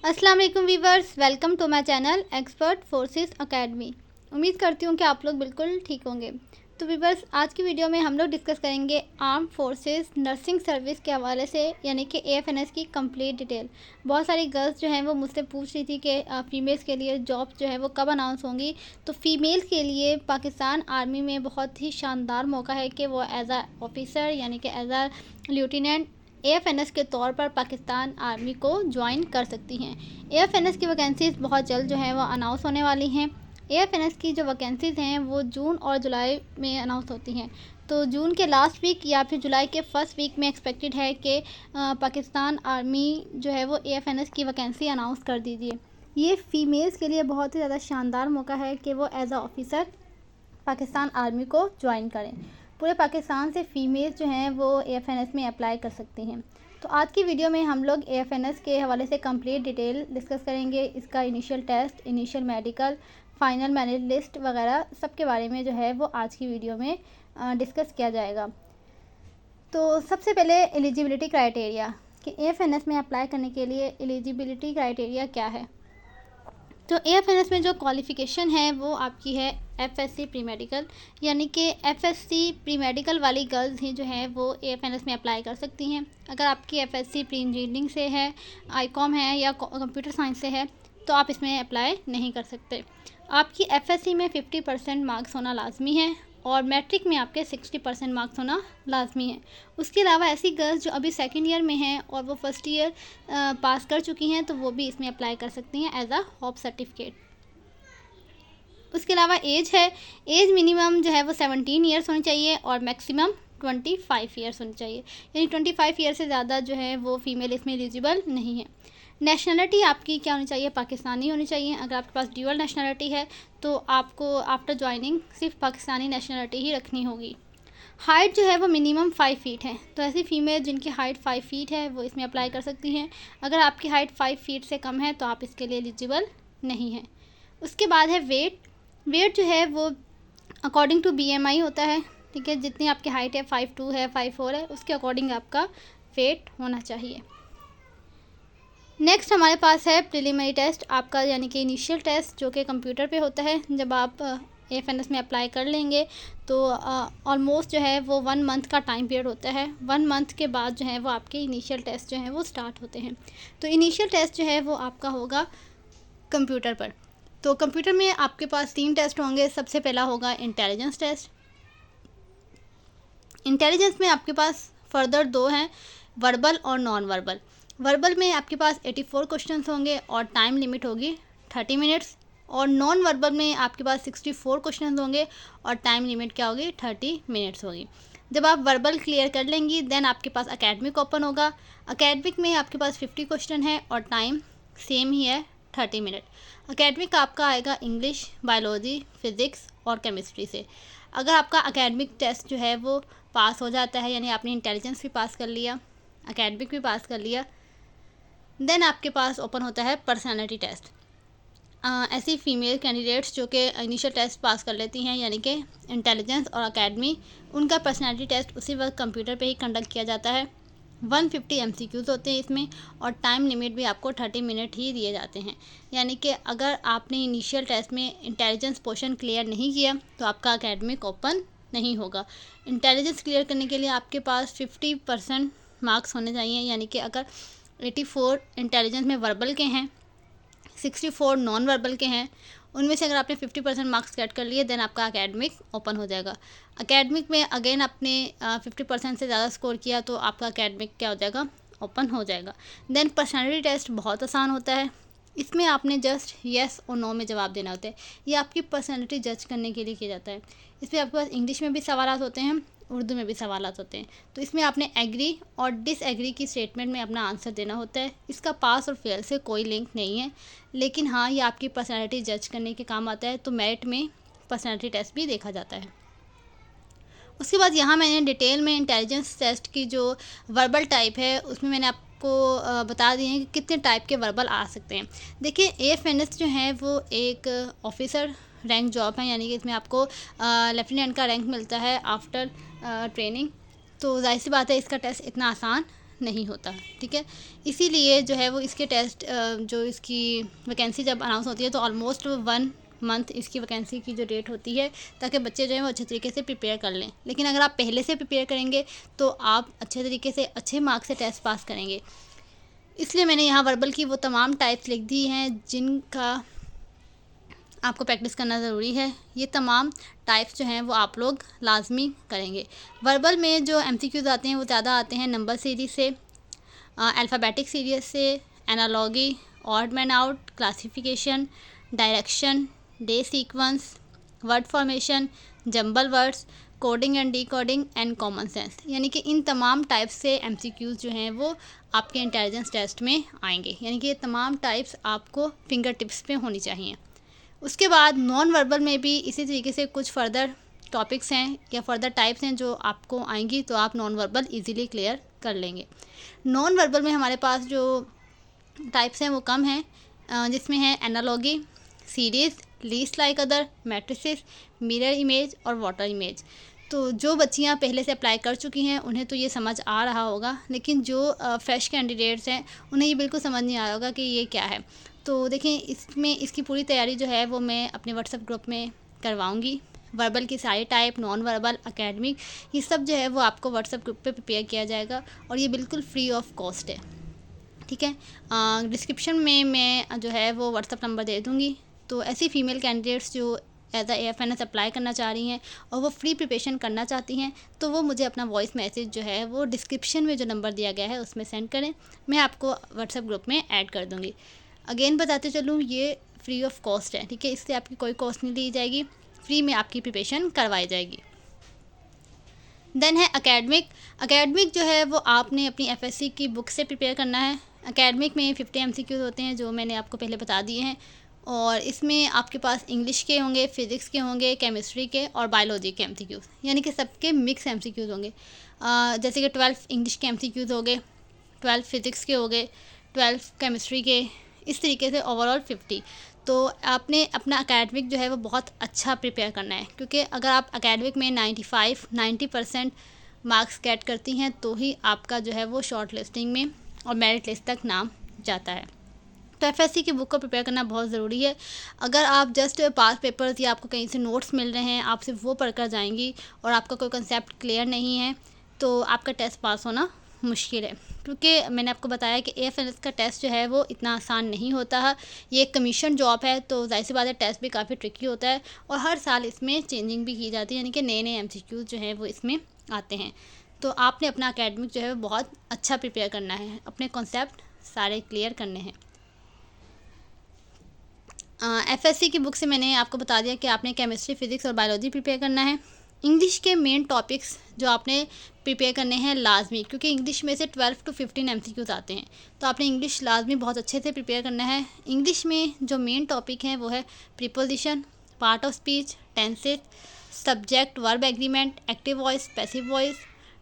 अस्सलाम वालेकुम viewers, welcome to my channel expert forces academy. उम्मीद करती हूँ कि आप लोग बिल्कुल ठीक होंगे। तो वीवर्स, आज की वीडियो में हम लोग डिस्कस करेंगे आर्म फोर्सेस नर्सिंग सर्विस के हवाले से, यानी कि एएफएनएस की कंप्लीट डिटेल। बहुत सारी गर्ल्स जो हैं वो मुझसे पूछ रही थी कि फ़ीमेल्स के लिए जॉब जो है वो कब अनाउंस होंगी। तो फ़ीमेल्स के लिए पाकिस्तान आर्मी में बहुत ही शानदार मौका है कि वो एज आ ऑफिसर यानी कि एज आ लेफ्टिनेंट एएफएनएस के तौर पर पाकिस्तान आर्मी को ज्वाइन कर सकती हैं। एएफएनएस की वैकेंसीज़ बहुत जल्द जो है वो अनाउंस होने वाली हैं। एएफएनएस की जो वैकेंसीज़ हैं वो जून और जुलाई में अनाउंस होती हैं। तो जून के लास्ट वीक या फिर जुलाई के फर्स्ट वीक में एक्सपेक्टेड है कि पाकिस्तान आर्मी जो है वो एएफएनएस की वैकेंसी अनाउंस कर दीजिए। ये फ़ीमेल्स के लिए बहुत ही ज़्यादा शानदार मौका है कि वो एज आ ऑफिसर पाकिस्तान आर्मी को ज्वाइन करें। पूरे पाकिस्तान से फ़ीमेल्स जो हैं वो एएफएनएस में अप्लाई कर सकती हैं। तो आज की वीडियो में हम लोग एएफएनएस के हवाले से कंप्लीट डिटेल डिस्कस करेंगे। इसका initial test, initial medical, final merit list वगैरह सब के बारे में जो है वो आज की वीडियो में डिस्कस किया जाएगा। तो सबसे पहले एलिजिबिलिटी क्राइटेरिया कि एएफएनएस में अप्लाई करने के लिए एलिजिबिलिटी क्राइटेरिया क्या है। तो एएफएनएस में जो क्वालिफ़िकेशन है वो आपकी है एफएससी प्री मेडिकल, यानी कि एफएससी प्री मेडिकल वाली गर्ल्स ही जो है वो एएफएनएस में अप्लाई कर सकती हैं। अगर आपकी एफएससी प्री इंजीनियरिंग से है, आईकॉम है या कंप्यूटर साइंस से है तो आप इसमें अप्लाई नहीं कर सकते। आपकी एफएससी में 50% मार्क्स होना लाजमी है और मैट्रिक में आपके 60% मार्क्स होना लाजमी है। उसके अलावा ऐसी गर्ल्स जो अभी सेकेंड ईयर में हैं और वो फर्स्ट ईयर पास कर चुकी हैं तो वो भी इसमें अप्लाई कर सकती हैं एज आ होप सर्टिफिकेट। उसके अलावा एज है, एज मिनिमम जो है वो 17 ईयर्स होनी चाहिए और मैक्सिमम 25 ईयर्स होनी चाहिए, यानी 25 ईयर से ज़्यादा जो है वो फ़ीमेल इसमें एलिजिबल नहीं है। नेशनलिटी आपकी क्या होनी चाहिए? पाकिस्तानी होनी चाहिए। अगर आपके पास ड्यूअल नेशनलिटी है तो आपको आफ्टर ज्वाइनिंग सिर्फ पाकिस्तानी नेशनलिटी ही रखनी होगी। हाइट जो है वो मिनिमम 5 फीट है, तो ऐसी फ़ीमेल जिनकी हाइट 5 फीट है वो इसमें अप्लाई कर सकती हैं। अगर आपकी हाइट 5 फीट से कम है तो आप इसके लिए एलिजिबल नहीं हैं। उसके बाद है वेट। वेट जो है वो अकॉर्डिंग टू बीएमआई होता है, ठीक है। जितनी आपकी हाइट है 5'2" है, 5'4" है, उसके अकॉर्डिंग आपका वेट होना चाहिए। नेक्स्ट हमारे पास है प्रिलिमिनरी टेस्ट आपका, यानी कि इनिशियल टेस्ट जो कि कंप्यूटर पे होता है। जब आप एएफएनएस में अप्लाई कर लेंगे तो ऑलमोस्ट जो है वो 1 मंथ का टाइम पीरियड होता है। 1 मंथ के बाद जो है वो आपके इनिशियल टेस्ट जो हैं वो स्टार्ट होते हैं। तो इनिशियल टेस्ट जो है वो आपका होगा कंप्यूटर पर। तो कंप्यूटर में आपके पास 3 टेस्ट होंगे। सबसे पहला होगा इंटेलिजेंस टेस्ट। इंटेलिजेंस में आपके पास फर्दर 2 हैं, वर्बल और नॉन वर्बल। वर्बल में आपके पास 84 क्वेश्चंस होंगे और टाइम लिमिट होगी 30 मिनट्स, और नॉन वर्बल में आपके पास 64 क्वेश्चंस होंगे और टाइम लिमिट क्या होगी? 30 मिनट्स होगी। जब आप वर्बल क्लियर कर लेंगी देन आपके पास एकेडमिक ओपन होगा। एकेडमिक में आपके पास 50 क्वेश्चन है और टाइम सेम ही है 30 मिनट। एकेडमिक आपका आएगा इंग्लिश, बायोलॉजी, फ़िज़िक्स और केमिस्ट्री से। अगर आपका एकेडमिक टेस्ट जो है वो पास हो जाता है, यानी आपने इंटेलिजेंस भी पास कर लिया, एकेडमिक भी पास कर लिया, देन आपके पास ओपन होता है पर्सनालिटी टेस्ट। ऐसी फ़ीमेल कैंडिडेट्स जो कि इनिशियल टेस्ट पास कर लेती हैं, यानी कि इंटेलिजेंस और एकेडमी, उनका पर्सनालिटी टेस्ट उसी वक्त कंप्यूटर पे ही कंडक्ट किया जाता है। 150 एमसीक्यूज़ होते हैं इसमें और टाइम लिमिट भी आपको 30 मिनट ही दिए जाते हैं। यानी कि अगर आपने इनिशियल टेस्ट में इंटेलिजेंस पोर्शन क्लियर नहीं किया तो आपका एकेडमिक ओपन नहीं होगा। इंटेलिजेंस क्लियर करने के लिए आपके पास 50% मार्क्स होने चाहिए, यानी कि अगर 84 इंटेलिजेंस में वर्बल के हैं, 64 नॉन वर्बल के हैं, उनमें से अगर आपने 50% मार्क्स गेट कर लिए देन आपका एकेडमिक ओपन हो जाएगा। एकेडमिक में अगेन आपने 50% से ज़्यादा स्कोर किया तो आपका एकेडमिक क्या हो जाएगा? ओपन हो जाएगा। देन पर्सनालिटी टेस्ट बहुत आसान होता है। इसमें आपने जस्ट येस और नो में जवाब देना होता है। ये आपकी पर्सनालिटी जज करने के लिए किया जाता है। इसमें आपके पास इंग्लिश में भी सवाल होते हैं, उर्दू में भी सवाल होते हैं। तो इसमें आपने एग्री और डिसएग्री की स्टेटमेंट में अपना आंसर देना होता है। इसका पास और फेल से कोई लिंक नहीं है, लेकिन हाँ ये आपकी पर्सनालिटी जज करने के काम आता है। तो मेरिट में पर्सनालिटी टेस्ट भी देखा जाता है। उसके बाद यहाँ मैंने डिटेल में इंटेलिजेंस टेस्ट की जो वर्बल टाइप है उसमें मैंने आपको बता दिए हैं कि कितने टाइप के वर्बल आ सकते हैं। देखिए एएफएनएस जो है वो एक ऑफिसर रैंक जॉब है, यानी कि इसमें आपको लेफ्टिनेंट का रैंक मिलता है आफ्टर ट्रेनिंग। तो जाहिर सी बात है इसका टेस्ट इतना आसान नहीं होता, ठीक है। इसीलिए जो है वो इसके टेस्ट जो इसकी वैकेंसी जब अनाउंस होती है तो ऑलमोस्ट 1 मंथ इसकी वैकेंसी की जो डेट होती है, ताकि बच्चे जो है वो अच्छे तरीके से प्रिपेयर कर लें। लेकिन अगर आप पहले से प्रिपेयर करेंगे तो आप अच्छे तरीके से अच्छे मार्क्स से टेस्ट पास करेंगे। इसलिए मैंने यहाँ वर्बल की वो तमाम टाइप्स लिख दी हैं जिनका आपको प्रैक्टिस करना ज़रूरी है। ये तमाम टाइप्स जो हैं वो आप लोग लाजमी करेंगे। वर्बल में जो एमसीक्यूज़ आते हैं वो ज़्यादा आते हैं नंबर सीरीज़ से, अल्फ़ाबेटिक सीरीज़ से, analogy, odd man out, classification, direction, day sequence, word formation, jumble words, coding and decoding and common sense. यानी कि इन तमाम टाइप्स से एमसीक्यूज़ जो हैं वो आपके इंटेलिजेंस टेस्ट में आएंगे। यानी कि ये तमाम टाइप्स आपको फिंगर टिप्स पे होनी चाहिए। उसके बाद नॉन वर्बल में भी इसी तरीके से कुछ फ़र्दर टॉपिक्स हैं या फ़र्दर टाइप्स हैं जो आपको आएंगी, तो आप नॉन वर्बल इजीली क्लियर कर लेंगे। नॉन वर्बल में हमारे पास जो टाइप्स हैं वो कम हैं, जिसमें है analogy, series, least like other, matrices, mirror image और वाटर इमेज। तो जो बच्चियां पहले से अप्लाई कर चुकी हैं उन्हें तो ये समझ आ रहा होगा, लेकिन जो फ्रेश कैंडिडेट्स हैं उन्हें ये बिल्कुल समझ नहीं आ रहा होगा कि ये क्या है। तो देखें, इसमें इसकी पूरी तैयारी जो है वो मैं अपने व्हाट्सएप ग्रुप में करवाऊँगी। वर्बल की सारी टाइप, नॉन वर्बल, अकेडमिक, ये सब जो है वो आपको व्हाट्सएप ग्रुप पे प्रिपेयर किया जाएगा और ये बिल्कुल फ्री ऑफ कॉस्ट है, ठीक है। डिस्क्रिप्शन में मैं जो है वो व्हाट्सएप नंबर दे दूँगी। तो ऐसी फ़ीमेल कैंडिडेट्स जो एज AFNS अप्लाई करना चाह रही हैं और वो फ्री प्रिपरेशन करना चाहती हैं, तो वो मुझे अपना वॉइस मैसेज जो है वो डिस्क्रिप्शन में जो नंबर दिया गया है उसमें सेंड करें। मैं आपको व्हाट्सएप ग्रुप में ऐड कर दूँगी। अगेन बताते चलूँ, ये फ्री ऑफ कॉस्ट है, ठीक है। इससे आपकी कोई कॉस्ट नहीं ली जाएगी, फ्री में आपकी प्रिपरेशन करवाई जाएगी। देन है अकेडमिक। अकेडमिक जो है वो आपने अपनी FSC की बुक से प्रिपेयर करना है। अकेडमिक में 50 MCQs होते हैं जो मैंने आपको पहले बता दिए हैं, और इसमें आपके पास इंग्लिश के होंगे, फिज़िक्स के होंगे, केमिस्ट्री के और बायोलॉजी के MCQs, यानी कि सबके मिक्स MCQs होंगे। जैसे कि 12 इंग्लिश के MCQs हो गए, 12 फिज़िक्स के हो गए, 12 केमिस्ट्री के, इस तरीके से ओवरऑल 50। तो आपने अपना अकेडमिक जो है वो बहुत अच्छा प्रिपेयर करना है, क्योंकि अगर आप अकेडमिक में 90% मार्क्स गेट करती हैं तो ही आपका जो है वो शॉर्ट लिस्टिंग में और मेरिट लिस्ट तक नाम जाता है। तो FSC की बुक को प्रिपेयर करना बहुत ज़रूरी है। अगर आप जस्ट पास पेपर्स या आपको कहीं से नोट्स मिल रहे हैं, आप सिर्फ वो पढ़कर जाएंगी और आपका कोई कंसेप्ट क्लियर नहीं है, तो आपका टेस्ट पास होना मुश्किल है। क्योंकि मैंने आपको बताया कि AFNS का टेस्ट जो है वो इतना आसान नहीं होता है। ये एक कमीशन जॉब है, तो जाहिर सी बात है टेस्ट भी काफ़ी ट्रिकी होता है और हर साल इसमें चेंजिंग भी की जाती है, यानी कि नए नए MCQs जो हैं वो इसमें आते हैं। तो आपने अपना अकेडमिक जो है वो बहुत अच्छा प्रिपेयर करना है, अपने कॉन्सेप्ट सारे क्लियर करने हैं। FSC की बुक से मैंने आपको बता दिया कि आपने केमिस्ट्री, फिज़िक्स और बायोलॉजी प्रिपेयर करना है। इंग्लिश के मेन टॉपिक्स जो आपने प्रिपेयर करने हैं लाजमी, क्योंकि इंग्लिश में से 12 to 15 MCQs आते हैं, तो आपने इंग्लिश लाजमी बहुत अच्छे से प्रिपेयर करना है। इंग्लिश में जो मेन टॉपिक हैं वो है preposition, part of speech, tenses, subject verb agreement, active voice, passive voice,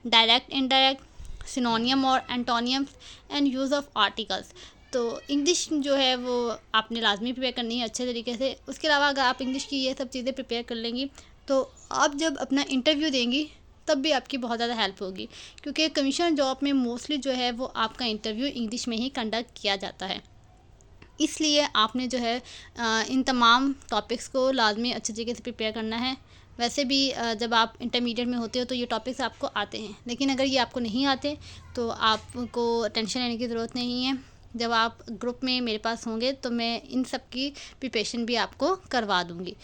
direct indirect, synonym और antonyms and use of articles. तो इंग्लिश जो है वो आपने लाजमी प्रिपेयर करनी है अच्छे तरीके से। उसके अलावा अगर आप इंग्लिश की ये सब चीज़ें प्रिपेयर कर लेंगी तो आप जब अपना इंटरव्यू देंगी तब भी आपकी बहुत ज़्यादा हेल्प होगी, क्योंकि कमीशन जॉब में मोस्टली जो है वो आपका इंटरव्यू इंग्लिश में ही कंडक्ट किया जाता है। इसलिए आपने जो है इन तमाम टॉपिक्स को लाजमी अच्छे तरीके से प्रिपेयर करना है। वैसे भी जब आप इंटरमीडिएट में होते हो तो ये टॉपिक्स आपको आते हैं, लेकिन अगर ये आपको नहीं आते तो आपको टेंशन लेने की ज़रूरत नहीं है। जब आप ग्रुप में मेरे पास होंगे तो मैं इन सब की प्रिपरेशन भी आपको करवा दूँगी।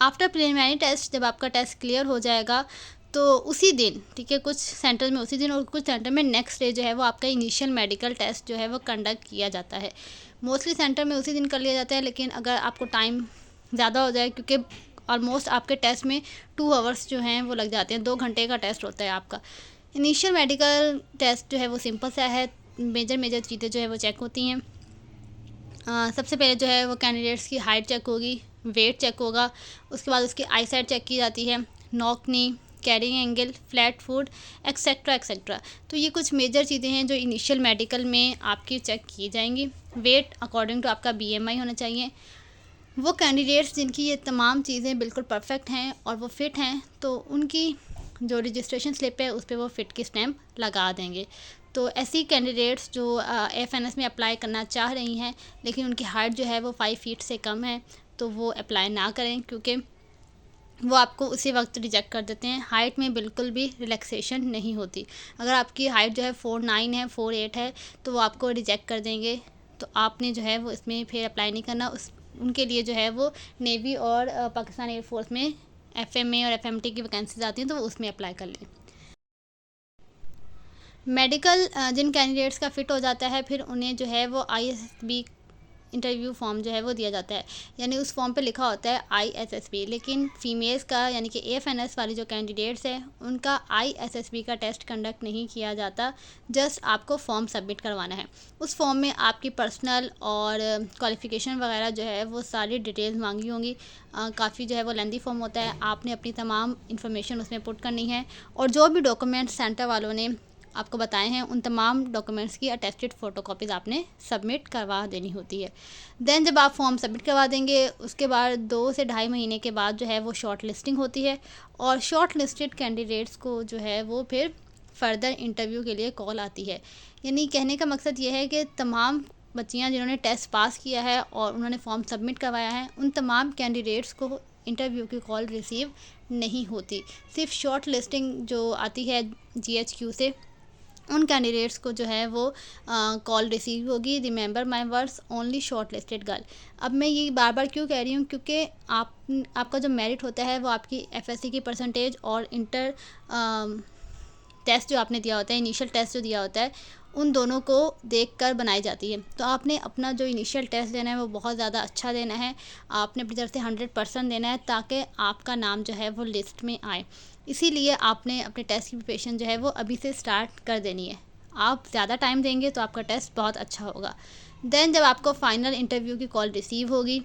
आफ्टर प्रिलिमिनरी टेस्ट, जब आपका टेस्ट क्लियर हो जाएगा तो उसी दिन, ठीक है, कुछ सेंटर में उसी दिन और कुछ सेंटर में नेक्स्ट डे जो है वो आपका इनिशियल मेडिकल टेस्ट जो है वो कंडक्ट किया जाता है। मोस्टली सेंटर में उसी दिन कर लिया जाता है, लेकिन अगर आपको टाइम ज़्यादा हो जाए, क्योंकि ऑलमोस्ट आपके टेस्ट में 2 आवर्स जो हैं वो लग जाते हैं, 2 घंटे का टेस्ट होता है आपका। इनिशियल मेडिकल टेस्ट जो है वो सिंपल सा है, मेजर चीज़ें जो है वो चेक होती हैं। सबसे पहले जो है वो कैंडिडेट्स की हाइट चेक होगी, वेट चेक होगा, उसके बाद उसकी आई साइट चेक की जाती है, knock knee, carrying angle, flat foot, etcetera etcetera. तो ये कुछ मेजर चीज़ें हैं जो इनिशियल मेडिकल में आपकी चेक की जाएंगी। वेट अकॉर्डिंग टू आपका BMI होना चाहिए। वो कैंडिडेट्स जिनकी ये तमाम चीज़ें बिल्कुल परफेक्ट हैं और वो फिट हैं, तो उनकी जो रजिस्ट्रेशन स्लिप है उस पर वो फ़िट की स्टैम्प लगा देंगे। तो ऐसी कैंडिडेट्स जो AFNS में अप्लाई करना चाह रही हैं लेकिन उनकी हाइट जो है वो 5 फीट से कम है, तो वो अप्लाई ना करें, क्योंकि वो आपको उसी वक्त रिजेक्ट कर देते हैं। हाइट में बिल्कुल भी रिलैक्सेशन नहीं होती। अगर आपकी हाइट जो है 4'9" है, 4'8" है, तो वो आपको रिजेक्ट कर देंगे। तो आपने जो है वो इसमें फिर अप्लाई नहीं करना। उनके लिए जो है वो नेवी और पाकिस्तान एयरफोर्स में FMA और FMT की वैकेंसीज आती हैं, तो वो उसमें अप्लाई कर लें। मेडिकल जिन कैंडिडेट्स का फ़िट हो जाता है, फिर उन्हें जो है वो ISSB इंटरव्यू फॉर्म जो है वो दिया जाता है। यानी उस फॉर्म पे लिखा होता है ISSB, लेकिन फ़ीमेल्स का यानी कि AFNS वाली जो कैंडिडेट्स हैं उनका ISSB का टेस्ट कंडक्ट नहीं किया जाता। जस्ट आपको फॉर्म सबमिट करवाना है। उस फॉर्म में आपकी पर्सनल और क्वालिफ़िकेशन वगैरह जो है वो सारी डिटेल्स मांगी होंगी। काफ़ी जो है वो लेंदी फॉर्म होता है। आपने अपनी तमाम इन्फॉर्मेशन उसमें पुट करनी है, और जो भी डॉक्यूमेंट्स सेंटर वालों ने आपको बताए हैं उन तमाम डॉक्यूमेंट्स की अटेस्टेड फ़ोटोकॉपीज़ आपने सबमिट करवा देनी होती है। देन जब आप फॉर्म सबमिट करवा देंगे, उसके बाद 2 से ढाई महीने के बाद जो है वो शॉर्ट लिस्टिंग होती है, और शॉर्ट लिस्टेड कैंडिडेट्स को जो है वो फिर फर्दर इंटरव्यू के लिए कॉल आती है। यानी कहने का मकसद ये है कि तमाम बच्चियाँ जिन्होंने टेस्ट पास किया है और उन्होंने फॉर्म सबमिट करवाया है, उन तमाम कैंडिडेट्स को इंटरव्यू की कॉल रिसीव नहीं होती। सिर्फ शॉर्ट लिस्टिंग जो आती है GHQ से, उन कैंडिडेट्स को जो है वो कॉल रिसीव होगी। Remember my words, only short listed girl. अब मैं ये बार बार क्यों कह रही हूँ, क्योंकि आपका जो मेरिट होता है वो आपकी FSC की परसेंटेज और इंटर टेस्ट जो आपने दिया होता है, इनिशियल टेस्ट जो दिया होता है, उन दोनों को देखकर बनाई जाती है। तो आपने अपना जो इनिशियल टेस्ट देना है वो बहुत ज़्यादा अच्छा देना है। आपने अपनी तरफ से 100% देना है, ताकि आपका नाम जो है वो लिस्ट में आए। इसीलिए आपने अपने टेस्ट की प्रिपरेशन जो है वो अभी से स्टार्ट कर देनी है। आप ज़्यादा टाइम देंगे तो आपका टेस्ट बहुत अच्छा होगा। देन जब आपको फ़ाइनल इंटरव्यू की कॉल रिसीव होगी,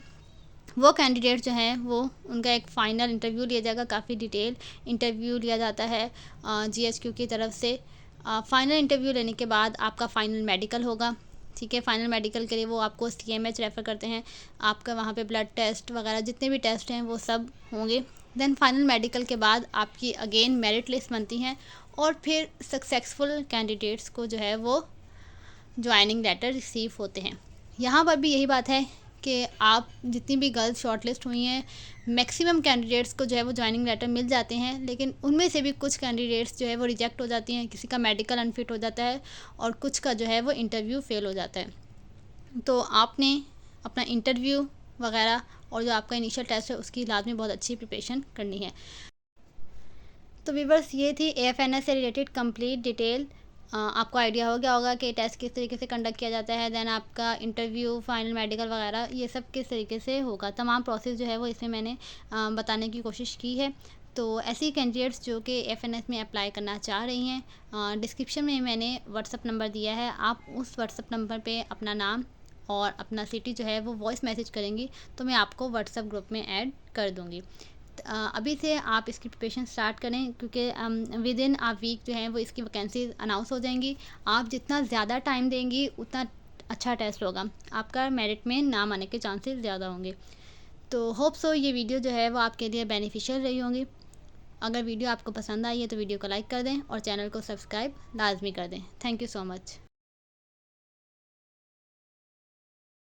वो कैंडिडेट जो हैं वो उनका एक फ़ाइनल इंटरव्यू लिया जाएगा। काफ़ी डिटेल इंटरव्यू लिया जाता है GHQ की तरफ से। फ़ाइनल इंटरव्यू लेने के बाद आपका फ़ाइनल मेडिकल होगा। ठीक है, फ़ाइनल मेडिकल के लिए वो आपको CMH रेफ़र करते हैं। आपका वहाँ पे ब्लड टेस्ट वगैरह जितने भी टेस्ट हैं वो सब होंगे। देन फ़ाइनल मेडिकल के बाद आपकी अगेन मेरिट लिस्ट बनती हैं, और फिर सक्सेसफुल कैंडिडेट्स को जो है वो ज्वाइनिंग लेटर रिसीव होते हैं। यहाँ पर भी यही बात है कि आप जितनी भी गर्ल्स शॉर्टलिस्ट हुई हैं, मैक्सिमम कैंडिडेट्स को जो है वो ज्वाइनिंग लेटर मिल जाते हैं, लेकिन उनमें से भी कुछ कैंडिडेट्स जो है वो रिजेक्ट हो जाती हैं। किसी का मेडिकल अनफिट हो जाता है, और कुछ का जो है वो इंटरव्यू फेल हो जाता है। तो आपने अपना इंटरव्यू वगैरह और जो आपका इनिशियल टेस्ट है उसकी लाजमी बहुत अच्छी प्रिपरेशन करनी है। तो व्यूअर्स, ये थी AFNS से रिलेटेड कंप्लीट डिटेल। आपको आइडिया हो गया होगा कि टेस्ट किस तरीके से कंडक्ट किया जाता है, देन आपका इंटरव्यू, फाइनल मेडिकल वगैरह ये सब किस तरीके से होगा। तमाम प्रोसेस जो है वो इसमें मैंने बताने की कोशिश की है। तो ऐसी कैंडिडेट्स जो कि AFNS में अप्लाई करना चाह रही हैं, डिस्क्रिप्शन में मैंने व्हाट्सअप नंबर दिया है। आप उस व्हाट्सअप नंबर पर अपना नाम और अपना सिटी जो है वो वॉइस मैसेज करेंगी, तो मैं आपको व्हाट्सअप ग्रुप में ऐड कर दूँगी। अभी से आप इसकी प्रिपरेशन स्टार्ट करें, क्योंकि विद इन आ वीक जो है वो इसकी वैकेंसीज अनाउंस हो जाएंगी। आप जितना ज़्यादा टाइम देंगी उतना अच्छा टेस्ट होगा, आपका मेरिट में नाम आने के चांसेस ज़्यादा होंगे। तो होप सो ये वीडियो जो है वो आपके लिए बेनिफिशियल रही होंगी। अगर वीडियो आपको पसंद आई है तो वीडियो को लाइक कर दें और चैनल को सब्सक्राइब लाजमी कर दें। Thank you so much.